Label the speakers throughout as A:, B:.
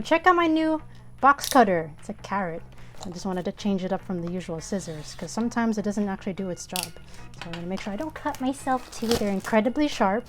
A: Check out my new box cutter. It's a carrot. I just wanted to change it up from the usual scissors because sometimes it doesn't actually do its job. So I'm going to make sure I don't cut myself too. They're incredibly sharp.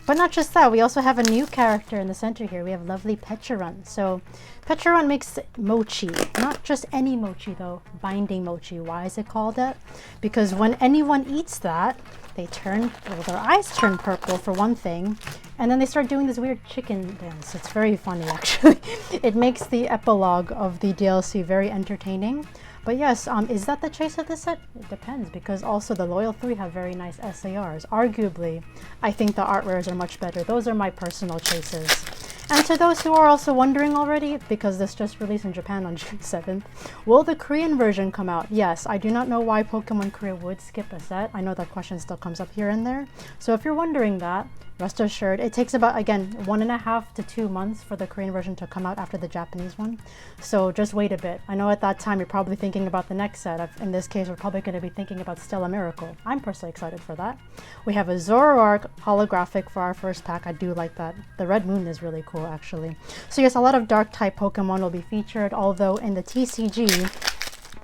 A: But not just that, we also have a new character in the center here. We have lovely Pecharunt. So Pecharunt makes mochi. Not just any mochi though, binding mochi. Why is it called that? Because when anyone eats that, they turn, well, their eyes turn purple for one thing, and then they start doing this weird chicken dance. It's very funny actually. It makes the epilogue of the DLC very entertaining. But yes, is that the chase of this set? It depends, because also the Loyal 3 have very nice SARs. Arguably, I think the art rares are much better. Those are my personal chases. And to those who are also wondering already, because this just released in Japan on June 7th, will the Korean version come out? Yes, I do not know why Pokemon Korea would skip a set. I know that question still comes up here and there. So if you're wondering that, rest assured, it takes about, again, 1.5 to 2 months for the Korean version to come out after the Japanese one. So just wait a bit. I know at that time you're probably thinking about the next set. In this case, we're probably going to be thinking about Stella Miracle. I'm personally excited for that. We have a Zoroark holographic for our first pack. I do like that. The Red Moon is really cool, actually. So yes, a lot of dark type Pokemon will be featured, although in the TCG,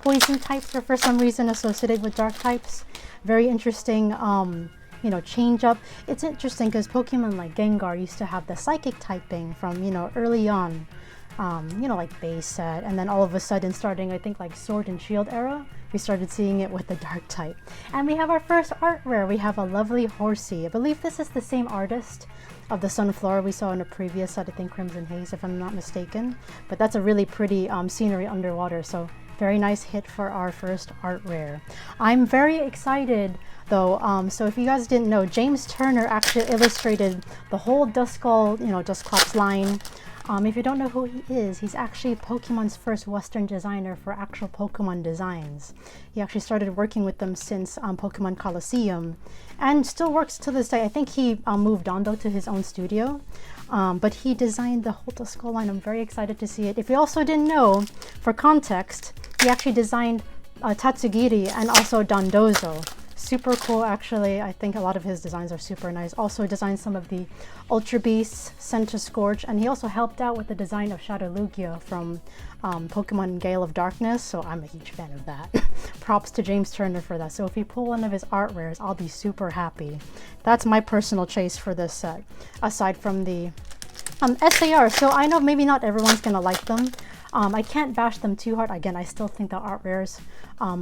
A: poison types are for some reason associated with dark types. Very interesting, you know, change up. It's interesting because Pokemon like Gengar used to have the psychic typing from, you know, early on, you know, like base set, and then all of a sudden starting, I think, like Sword and Shield era, we started seeing it with the dark type. And we have our first art rare. We have a lovely Horsey. I believe this is the same artist of the Sunflower we saw in a previous set, I think Crimson Haze, if I'm not mistaken. But that's a really pretty scenery underwater, so very nice hit for our first art rare. I'm very excited though, so if you guys didn't know, James Turner actually illustrated the whole Duskull, you know, Dusclops line. If you don't know who he is, he's actually Pokemon's first Western designer for actual Pokemon designs. He actually started working with them since Pokemon Colosseum, and still works to this day. I think he moved on though to his own studio, but he designed the whole Duskull line. I'm very excited to see it. If you also didn't know, for context, he actually designed Tatsugiri and also Dondozo. Super cool, actually. I think a lot of his designs are super nice. Also designed some of the Ultra Beasts, Centiskorch, and he also helped out with the design of Shadow Lugia from Pokemon Gale of Darkness, so I'm a huge fan of that. Props to James Turner for that. So if you pull one of his art rares, I'll be super happy. That's my personal chase for this set, aside from the SAR. So I know maybe not everyone's gonna like them. I can't bash them too hard. Again, I still think the art rares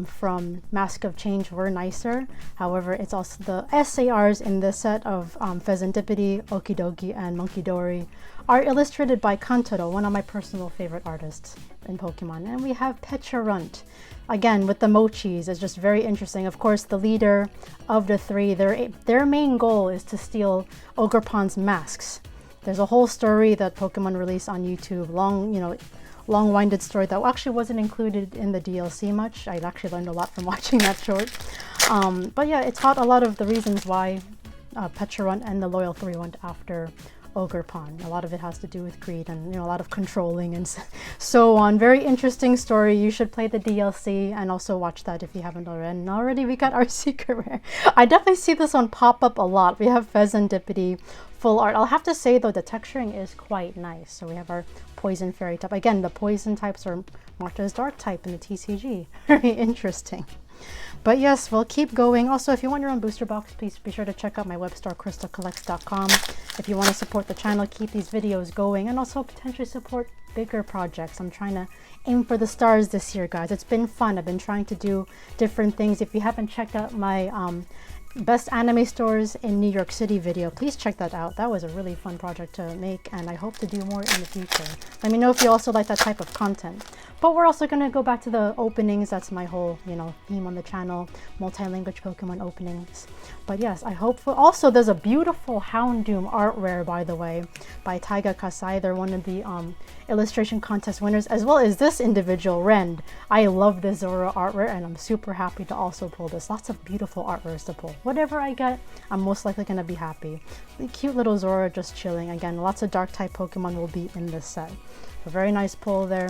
A: from Mask of Change were nicer. However, it's also the SARs in this set of Fezandipiti, Okidogi, and Munkidori are illustrated by Kantaro, one of my personal favorite artists in Pokemon. And we have Pecharunt. Again, with the mochis, it's just very interesting. Of course, the leader of the three, their main goal is to steal Ogerpon's masks. There's a whole story that Pokemon released on YouTube, long-winded story that actually wasn't included in the DLC much. I actually learned a lot from watching that short. But yeah, it taught a lot of the reasons why Pecharunt and the Loyal 3 went after Ogerpon. A lot of it has to do with greed and, you know, a lot of controlling and so on. Very interesting story. You should play the DLC and also watch that if you haven't already. And already we got our secret rare. I definitely see this one pop up a lot. We have Fezandipiti full art. I'll have to say though, the texturing is quite nice. So we have our Poison Fairy type. Again, the poison types are marked as dark type in the TCG. Very interesting. But yes, we'll keep going. Also, if you want your own booster box, please be sure to check out my web store, KrystalKollectz.com. If you want to support the channel, keep these videos going, and also potentially support bigger projects. I'm trying to aim for the stars this year, guys. It's been fun. I've been trying to do different things. If you haven't checked out my best anime stores in New York City video, please check that out. That was a really fun project to make, and I hope to do more in the future. Let me know if you also like that type of content. But we're also going to go back to the openings. That's my whole, you know, theme on the channel, multi-language Pokemon openings. But yes, I hope for also there's a beautiful Houndoom art rare, by the way, by Taiga Kasai. They're one of the illustration contest winners, as well as this individual, Rend. I love this Zoro art rare, and I'm super happy to also pull this. Lots of beautiful art rares to pull. Whatever I get, I'm most likely going to be happy. The cute little Zoro just chilling. Again, lots of dark type Pokemon will be in this set. A very nice pull there.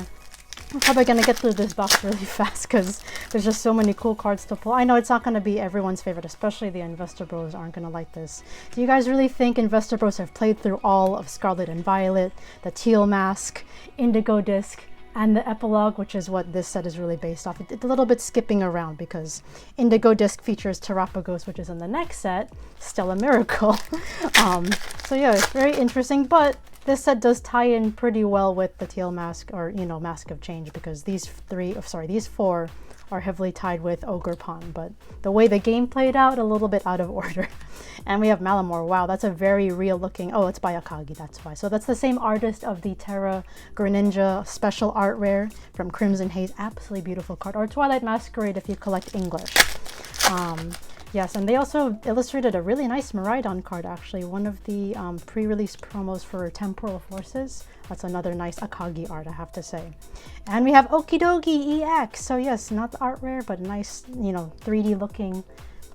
A: I'm probably going to get through this box really fast because there's just so many cool cards to pull. I know it's not going to be everyone's favorite, especially the Investor Bros aren't going to like this. Do you guys really think Investor Bros have played through all of Scarlet and Violet, the Teal Mask, Indigo Disc, and the Epilogue, which is what this set is really based off? It's a little bit skipping around because Indigo Disc features Terapagos, which is in the next set, Stella Miracle. So yeah, it's very interesting, but this set does tie in pretty well with the Teal Mask, or, you know, Mask of Change, because these four are heavily tied with Ogerpon, but the way the game played out, a little bit out of order. And we have Malamor. Wow, that's a very real looking, oh, it's by Akagi, that's why. So that's the same artist of the Terra Greninja special art rare from Crimson Haze. Absolutely beautiful card. Or Twilight Masquerade if you collect English. Yes, and they also illustrated a really nice Miraidon card, actually. One of the pre-release promos for Temporal Forces. That's another nice Akagi art, I have to say. And we have Okidogi EX. So yes, not the art rare, but nice, you know, 3D looking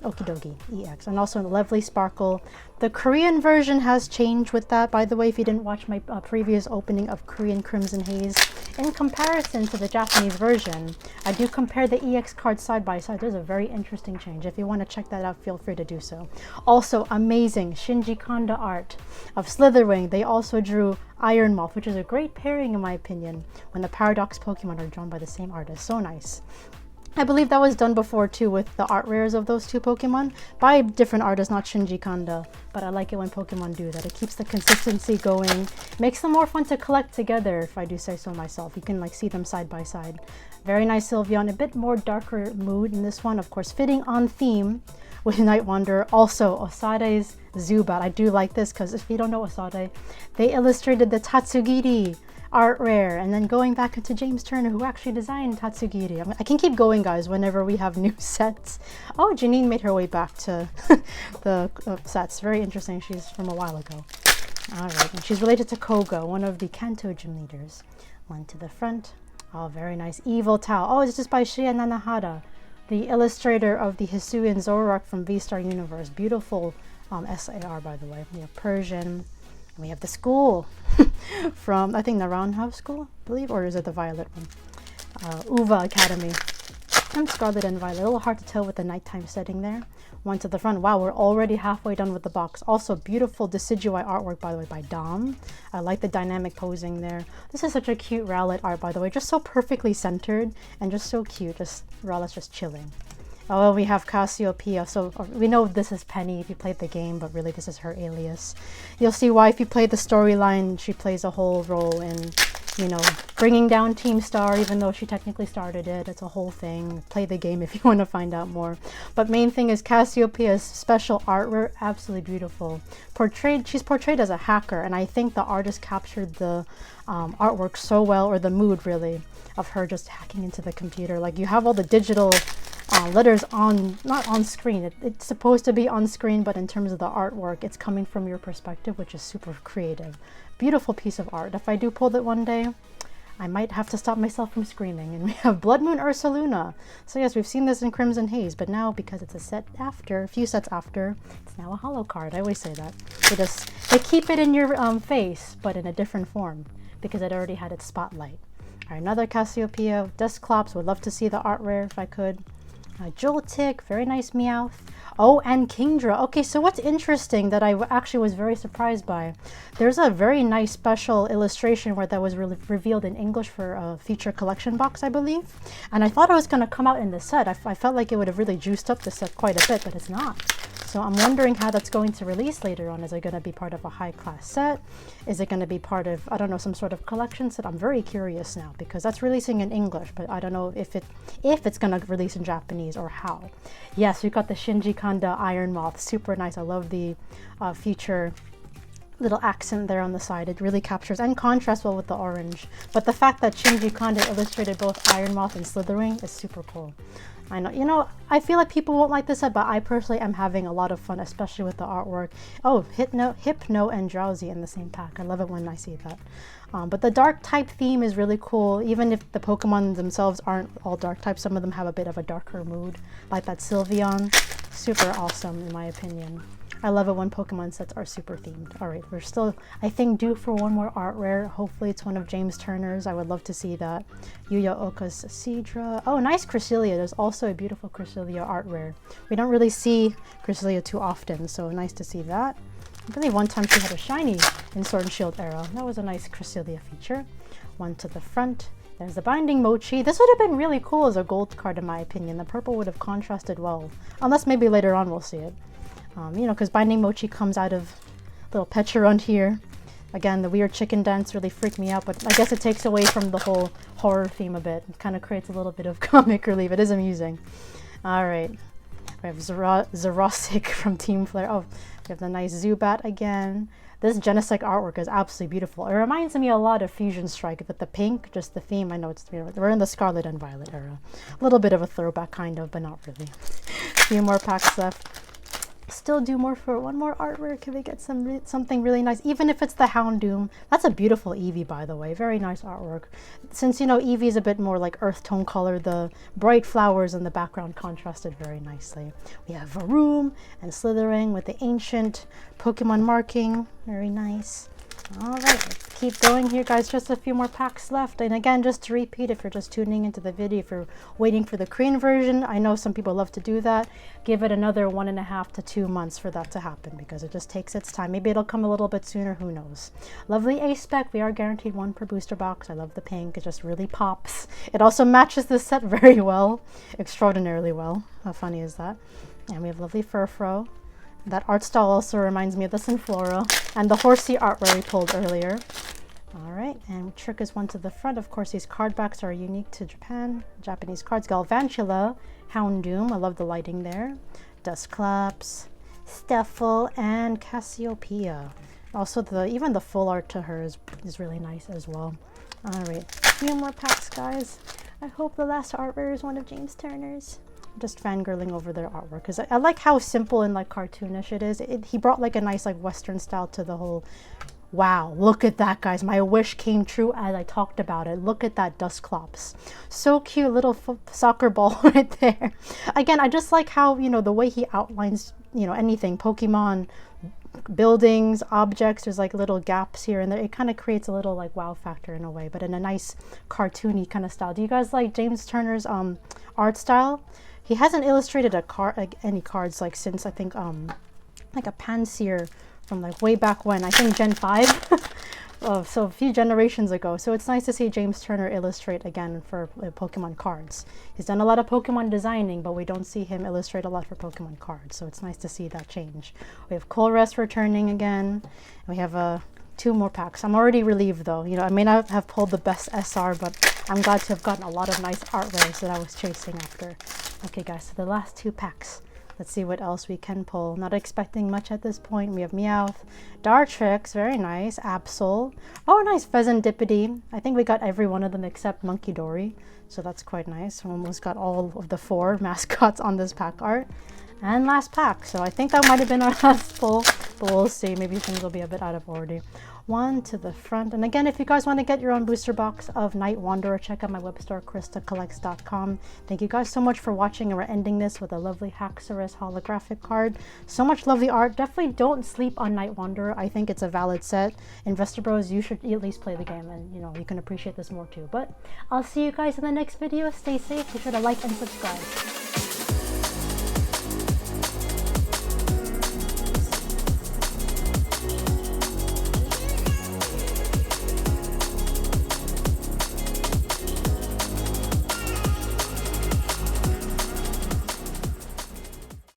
A: Okidogi EX. And also Lovely Sparkle. The Korean version has changed with that, by the way, if you didn't watch my previous opening of Korean Crimson Haze. In comparison to the Japanese version, I do compare the EX cards side by side. There's a very interesting change. If you want to check that out, feel free to do so. Also, amazing Shinji Kanda art of Slitherwing. They also drew Iron Moth, which is a great pairing in my opinion, when the Paradox Pokemon are drawn by the same artist. So nice. I believe that was done before too with the art rares of those two Pokemon by different artists, not Shinji Kanda, but I like it when Pokemon do that. It keeps the consistency going, makes them more fun to collect together, if I do say so myself. You can like see them side by side. Very nice Sylveon, a bit more darker mood in this one, of course fitting on theme with Night Wanderer. Also Osade's Zubat. I do like this because if you don't know Osade, they illustrated the Tatsugiri art rare, and then going back into James Turner, who actually designed Tatsugiri. I can keep going, guys, whenever we have new sets. Oh, Janine made her way back to the sets. Very interesting. She's from a while ago. All right, and she's related to Koga, one of the Kanto gym leaders. One to the front. Oh, very nice. Evil Tao. Oh, it's just by Shia Nanahara, the illustrator of the Hisuian Zoroark from V-Star Universe. Beautiful SAR, by the way. We have Persian. We have the school from, I think, the Roundhouse School, I believe, or is it the Violet one? Uva Academy. And Scarlet and Violet. A little hard to tell with the nighttime setting there. One to the front. Wow, we're already halfway done with the box. Also, beautiful Decidueye artwork, by the way, by Dom. I like the dynamic posing there. This is such a cute Rowlet art, by the way. Just so perfectly centered and just so cute. Just Rowlet's just chilling. Oh, we have Cassiopeia. So we know this is Penny if you played the game, but really this is her alias. You'll see why if you play the storyline, she plays a whole role in, you know, bringing down Team Star, even though she technically started it. It's a whole thing. Play the game if you want to find out more. But main thing is Cassiopeia's special artwork, absolutely beautiful. She's portrayed as a hacker, and I think the artist captured the artwork so well, or the mood really, of her just hacking into the computer. Like, you have all the digital letters not on screen. It's supposed to be on screen, but in terms of the artwork, it's coming from your perspective, which is super creative. Beautiful piece of art. If I do pull it one day, I might have to stop myself from screaming. And we have Blood Moon Ursaluna. So yes, we've seen this in Crimson Haze, but now because it's a few sets after, it's now a holo card. I always say that. They keep it in your face, but in a different form, because it already had its spotlight. All right, another Cassiopeia. Dusclops. Would love to see the art rare if I could. Joltik, very nice Meowth. Oh, and Kingdra. Okay, so what's interesting that I actually was very surprised by, there's a very nice special illustration where that was really revealed in English for a feature collection box, I believe. And I thought it was going to come out in the set. I felt like it would have really juiced up the set quite a bit, but it's not. So I'm wondering how that's going to release later on. Is it going to be part of a high-class set? Is it going to be part of, I don't know, some sort of collection set? I'm very curious now because that's releasing in English, but I don't know if it's going to release in Japanese or how. Yes, we've got the Shinji Kanda Iron Moth. Super nice. I love the feature little accent there on the side. It really captures and contrasts well with the orange. But the fact that Shinji Kanda illustrated both Iron Moth and Slitherwing is super cool. I know, you know, I feel like people won't like this set, but I personally am having a lot of fun, especially with the artwork. Oh, Hypno and Drowsy in the same pack. I love it when I see that. But the dark type theme is really cool, even if the Pokemon themselves aren't all dark types. Some of them have a bit of a darker mood, like that Sylveon. Super awesome, in my opinion. I love it when Pokemon sets are super themed. All right, we're still, I think, due for one more art rare. Hopefully it's one of James Turner's. I would love to see that. Yuya Oka's Seadra. Oh, nice Cresselia. There's also a beautiful Cresselia art rare. We don't really see Cresselia too often, so nice to see that. I believe one time she had a shiny in Sword and Shield era. That was a nice Cresselia feature. One to the front. There's the Binding Mochi. This would have been really cool as a gold card in my opinion. The purple would have contrasted well. Unless maybe later on we'll see it. You know, because Binding Mochi comes out of little Pecharunt here. Again, the weird chicken dance really freaked me out, but I guess it takes away from the whole horror theme a bit. It kind of creates a little bit of comic relief. It is amusing. Alright. We have Zerosic from Team Flare. Oh, we have the nice Zubat again. This Genesect artwork is absolutely beautiful. It reminds me a lot of Fusion Strike with the pink, just the theme. I know it's, you know, we're in the Scarlet and Violet era. A little bit of a throwback, kind of, but not really. A few more packs left. Still do more for one more art rare. Can we get something really nice? Even if it's the Houndoom. That's a beautiful Eevee, by the way. Very nice artwork. Since, you know, Eevee is a bit more like earth tone color, the bright flowers in the background contrasted very nicely. We have Varoom and Slithering with the ancient Pokemon marking. Very nice. Alright, let's keep going here, guys. Just a few more packs left. And again, just to repeat, if you're just tuning into the video, if you're waiting for the Korean version, I know some people love to do that. Give it another 1.5 to 2 months for that to happen because it just takes its time. Maybe it'll come a little bit sooner, who knows. Lovely A-Spec. We are guaranteed one per booster box. I love the pink. It just really pops. It also matches the set very well. Extraordinarily well. How funny is that? And we have lovely Furfrou. That art style also reminds me of the Sunflora and the Horsey art where we pulled earlier. Alright, and Trick is one to the front. Of course, these card backs are unique to Japan. Japanese cards. Galvantula, Houndoom. I love the lighting there. Dusclops, Steffel, and Cassiopeia. Also, even the full art to her is really nice as well. Alright, a few more packs, guys. I hope the last art rare is one of James Turner's. Just fangirling over their artwork because I like how simple and like cartoonish it is. He brought like a nice like Western style to the whole. Wow, look at that, guys. My wish came true as I talked about it. Look at that Dusclops. So cute, little soccer ball right there. Again, I just like how, you know, the way he outlines, you know, anything, Pokemon, buildings, objects, there's like little gaps here and there. It kind of creates a little like wow factor in a way, but in a nice cartoony kind of style. Do you guys like James Turner's art style? He hasn't illustrated any cards like since I think like a Panseer from like way back when, I think Gen 5. So a few generations ago. So it's nice to see James Turner illustrate again for Pokemon cards. He's done a lot of Pokemon designing, but we don't see him illustrate a lot for Pokemon cards. So it's nice to see that change. We have Colress returning again. And we have 2 more packs. I'm already relieved though. You know, I may not have pulled the best SR, but I'm glad to have gotten a lot of nice art rares that I was chasing after. Okay guys, so the last 2 packs. Let's see what else we can pull. Not expecting much at this point. We have Meowth, Dartrix, very nice. Absol. Oh, nice. Fezandipiti. I think we got every one of them except Munkidori. So that's quite nice. We almost got all of the 4 mascots on this pack art. And last pack. So I think that might have been our last pull. But we'll see. Maybe things will be a bit out of order. 1 to the front. And again, if you guys want to get your own booster box of Night Wanderer, check out my web store, KrystalKollectz.com. Thank you guys so much for watching, and we're ending this with a lovely Haxorus holographic card. So much lovely art. Definitely don't sleep on Night Wanderer. I think it's a valid set. Investor Bros, you should at least play the game, and you know, you can appreciate this more too. But I'll see you guys in the next video. Stay safe. Be sure to like and subscribe.